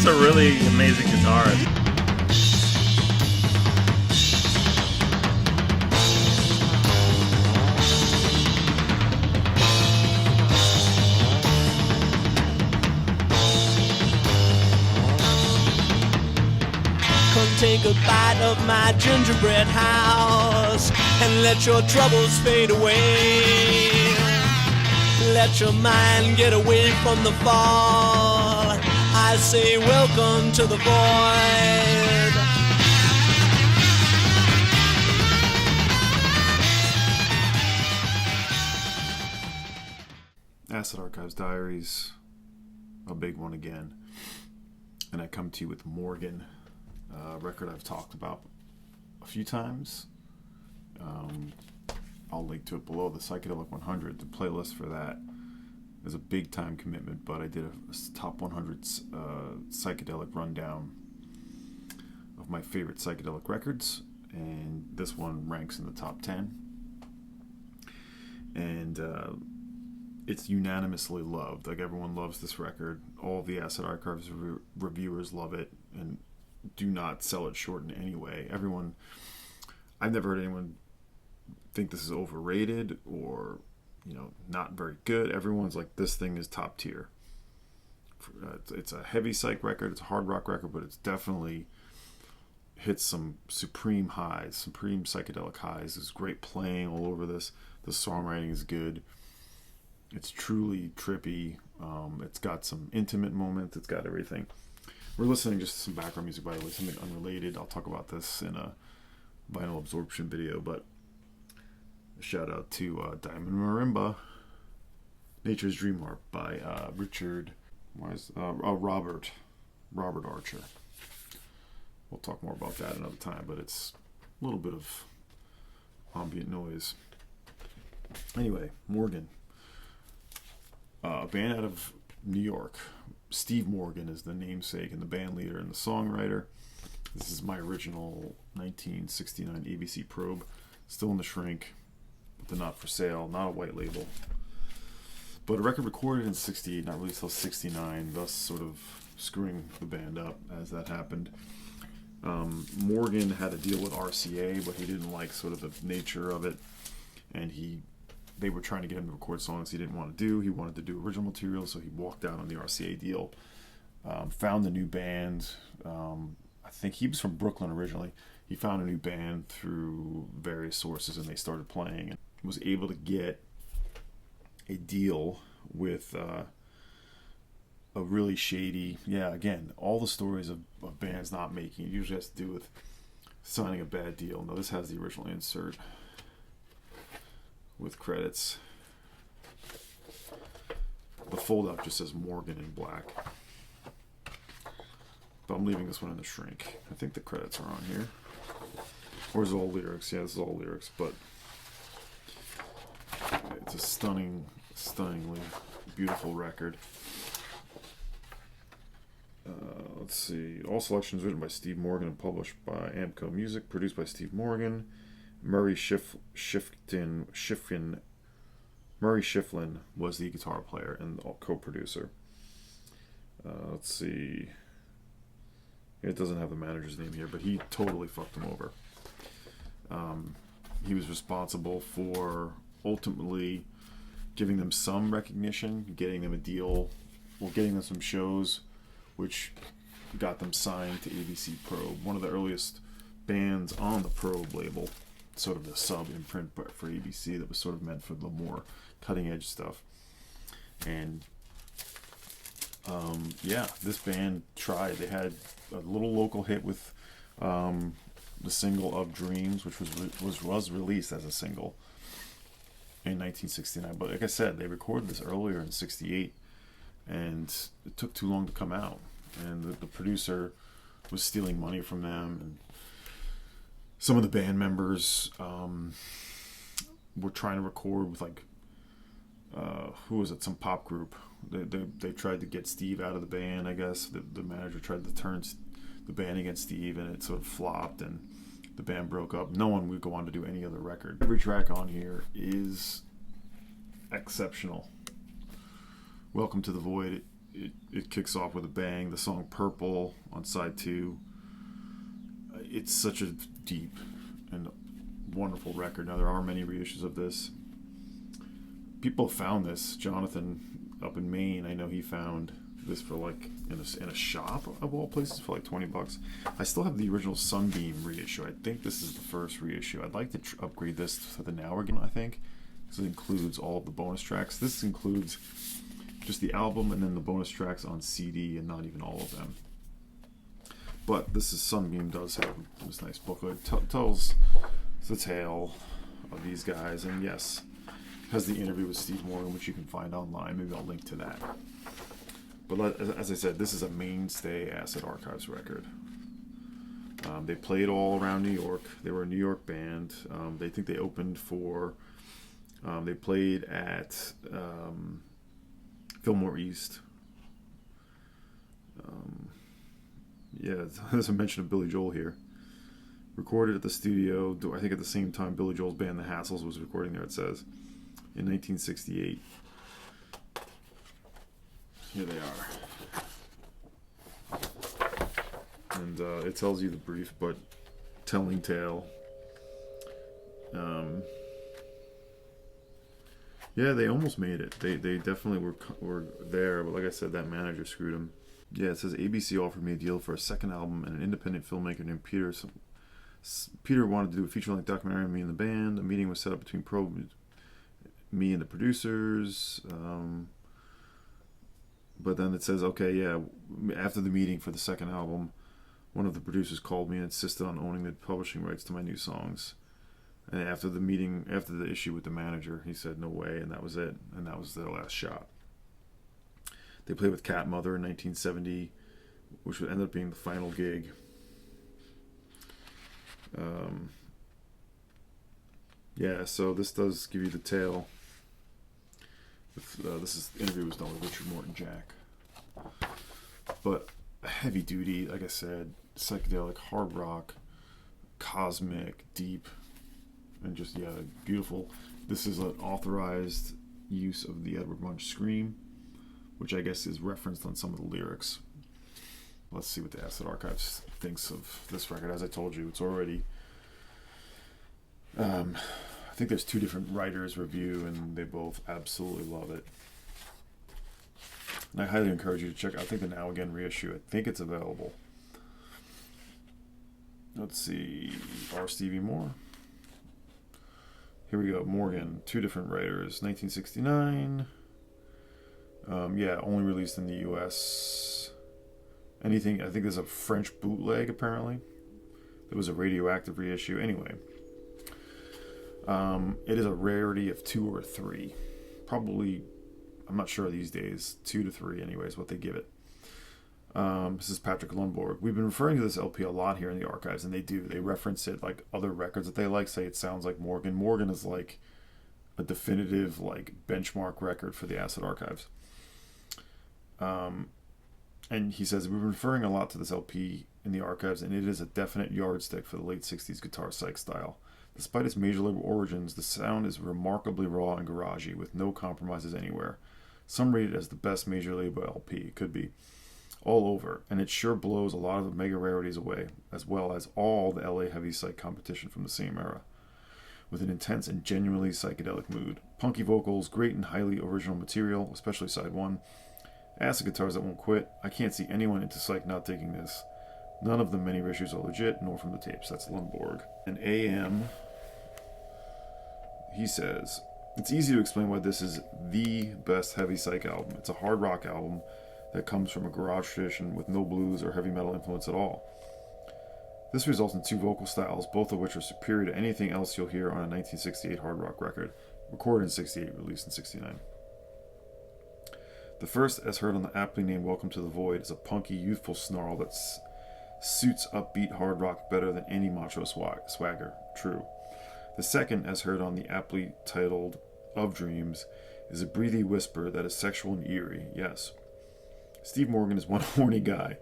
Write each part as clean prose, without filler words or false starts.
just a really amazing guitarist. Come take a bite of my gingerbread house and let your troubles fade away. Let your mind get away from the fall. I say welcome to the void. Acid Archives Diaries, a big one again. And I come to you with Morgen, a record I've talked about a few times. I'll link to it below. The Psychedelic 100, the playlist for that is a big time commitment, but I did a top 100 psychedelic rundown of my favorite psychedelic records, and this one ranks in the top 10. And it's unanimously loved. Like, everyone loves this record. All of the Acid Archives reviewers love it and do not sell it short in any way. I've never heard anyone think this is overrated or, not very good. Everyone's like, this thing is top tier. It's a heavy psych record, it's a hard rock record, but it's definitely hits some supreme highs, supreme psychedelic highs. There's great playing all over this. The songwriting is good. It's truly trippy. It's got some intimate moments. It's got everything. We're listening just to some background music, by the way, something unrelated. I'll talk about this in a vinyl absorption video, but a shout out to Diamond Marimba, Nature's Dream Harp by Robert Archer. We'll talk more about that another time, but it's a little bit of ambient noise. Anyway, Morgen, a band out of New York. Steve Morgen is the namesake and the band leader and the songwriter. This is my original 1969 ABC probe, still in the shrink, but they're not for sale, not a white label. But a record recorded in 68, not released until 69, thus sort of screwing the band up as that happened. Morgan had a deal with RCA, but he didn't like sort of the nature of it, and they were trying to get him to record songs he didn't want to do. He wanted to do original material, so he walked out on the RCA deal. Found a new band. I think he was from Brooklyn originally. He found a new band through various sources, and they started playing, and was able to get a deal with a really shady, again, all the stories of bands not making it usually has to do with signing a bad deal. No, this has the original insert with credits. The fold-out just says Morgen in black. But I'm leaving this one in the shrink. I think the credits are on here. Or is it all lyrics? Yeah, this is all lyrics, but it's a stunningly beautiful record. Let's see. All selections written by Steve Morgen and published by Amco Music. Produced by Steve Morgen. Murray Shiflin was the guitar player and co-producer. Let's see. It doesn't have the manager's name here, but he totally fucked him over. He was responsible for ultimately giving them some recognition, getting them a deal, or getting them some shows, which got them signed to ABC Probe, one of the earliest bands on the Probe label, sort of the sub imprint for ABC that was sort of meant for the more cutting edge stuff. And this band tried. They had a little local hit with the single of Dreams, which was released as a single in 1969. But like I said, they recorded this earlier in 68, and it took too long to come out. And the producer was stealing money from them, and some of the band members were trying to record with who was it? Some pop group. They tried to get Steve out of the band, I guess. The manager tried to turn the band against Steve, and it sort of flopped, and the band broke up. No one would go on to do any other record. Every track on here is exceptional. Welcome to the Void it kicks off with a bang. The song Purple on side 2. It's such a deep and wonderful record. Now, there are many reissues of this. People found this. Jonathan up in Maine, I know he found this for like in a shop of all places for like $20. I still have the original Sunbeam reissue. I think this is the first reissue. I'd like to upgrade this to the Now Again, I think, because it includes all of the bonus tracks. This includes just the album and then the bonus tracks on CD, and not even all of them. But this is Sunbeam does have this nice booklet. Tells the tale of these guys, and yes, has the interview with Steve Morgen, which you can find online. Maybe I'll link to that. But as I said, this is a mainstay Acid Archives record. They played all around New York. They were a New York band. They think they opened for... they played at Fillmore East. Yeah, there's a mention of Billy Joel here. Recorded at the studio, I think at the same time Billy Joel's band, The Hassles, was recording there, it says, in 1968. Here they are. And it tells you the brief but telling tale. Yeah, they almost made it. They definitely were there, but like I said, that manager screwed them. Yeah, it says ABC offered me a deal for a second album, and an independent filmmaker named Peter. Peter wanted to do a feature-length documentary on me and the band. A meeting was set up between me and the producers. But then it says, okay, yeah, after the meeting for the second album, one of the producers called me and insisted on owning the publishing rights to my new songs. And after the meeting, after the issue with the manager, he said, no way, and that was it. And that was their last shot. They played with Cat Mother in 1970, which ended up being the final gig. Yeah, so this does give you the tale. This interview was done with Richard Morton Jack. But heavy duty, like I said, psychedelic, hard rock, cosmic, deep, and just, yeah, beautiful. This is an authorized use of the Edward Munch scream, which I guess is referenced on some of the lyrics. Let's see what the Acid Archives thinks of this record. As I told you, it's already... I think there's 2 different writers review, and they both absolutely love it. And I highly encourage you to check out, I think, the Now Again reissue. I think it's available. Let's see. R. Stevie Moore. Here we go. Morgen. 2 different writers. 1969. Yeah, only released in the U.S. Anything, I think there's a French bootleg, apparently. There was a radioactive reissue. Anyway. It is a rarity of 2 or 3. Probably, I'm not sure these days, 2 to 3 anyways, what they give it. This is Patrick Lundborg. We've been referring to this LP a lot here in the archives, and they do. They reference it like other records that they like, say it sounds like Morgen. Morgen is like a definitive like benchmark record for the Acid Archives. And he says, we've been referring a lot to this LP in the archives, and it is a definite yardstick for the late 60s guitar psych style. Despite its major label origins, the sound is remarkably raw and garagey, with no compromises anywhere. Some rate it as the best major label LP. It could be. All over, and it sure blows a lot of the mega rarities away, as well as all the LA heavy psych competition from the same era. With an intense and genuinely psychedelic mood. Punky vocals, great and highly original material, especially side 1. Acid guitars that won't quit. I can't see anyone into psych not digging this. None of the many issues are legit, nor from the tapes. That's Lundborg. And AM... He says, it's easy to explain why this is the best heavy psych album. It's a hard rock album that comes from a garage tradition with no blues or heavy metal influence at all. This results in 2 vocal styles, both of which are superior to anything else you'll hear on a 1968 hard rock record, recorded in 68, released in 69. The first, as heard on the aptly named Welcome to the Void, is a punky, youthful snarl that suits upbeat hard rock better than any macho swagger. True. The second, as heard on the aptly titled Of Dreams, is a breathy whisper that is sexual and eerie, yes. Steve Morgen is one horny guy,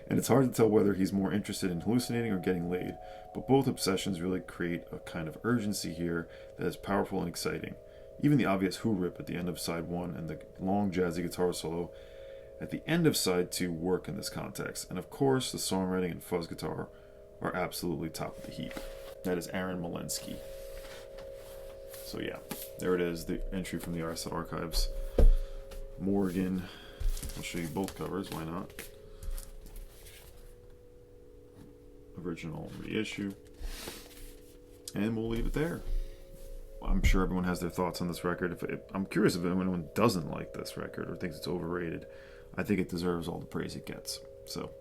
and it's hard to tell whether he's more interested in hallucinating or getting laid, but both obsessions really create a kind of urgency here that is powerful and exciting. Even the obvious Who rip at the end of side 1 and the long jazzy guitar solo at the end of side 2 work in this context. And of course, the songwriting and fuzz guitar are absolutely top of the heap. That is Aaron Malensky. So yeah, there it is, the entry from the RSL archives. Morgen. I'll show you both covers, why not? Original reissue. And we'll leave it there. I'm sure everyone has their thoughts on this record. If I'm curious if anyone doesn't like this record or thinks it's overrated. I think it deserves all the praise it gets. So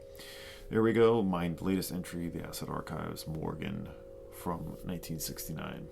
there we go. My latest entry, the Acid Archives, Morgen from 1969.